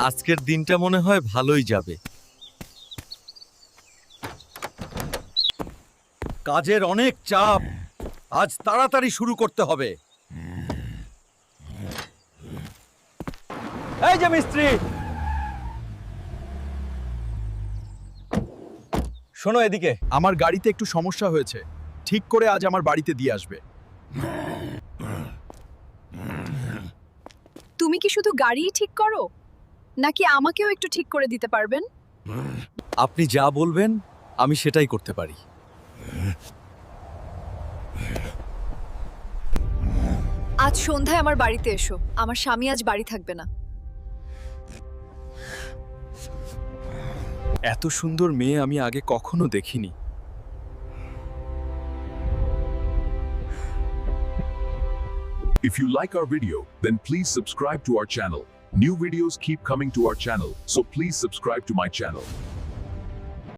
আজকের দিনটা মনে হয় ভালোই যাবে। কাজের অনেক চাপ, আজ তাড়াতাড়ি শুরু করতে হবে। এই যে মিস্ত্রি, শোনো এদিকে। আমার গাড়িতে একটু সমস্যা হয়েছে, ঠিক করে আজ আমার বাড়িতে দিয়ে আসবে। তুমি কি শুধু গাড়িই ঠিক করো, নাকি আমাকেও একটু ঠিক করে দিতে পারবেন? আপনি যা বলবেন আমি সেটাই করতে পারি। আজ সন্ধ্যায় আমার বাড়িতে এসো, আমার স্বামী আজ বাড়ি থাকবে না। এত সুন্দর মেয়ে আমি আগে কখনো দেখিনি। If you like our video, then please subscribe to our channel. New videos keep coming to our channel, so please subscribe to my channel.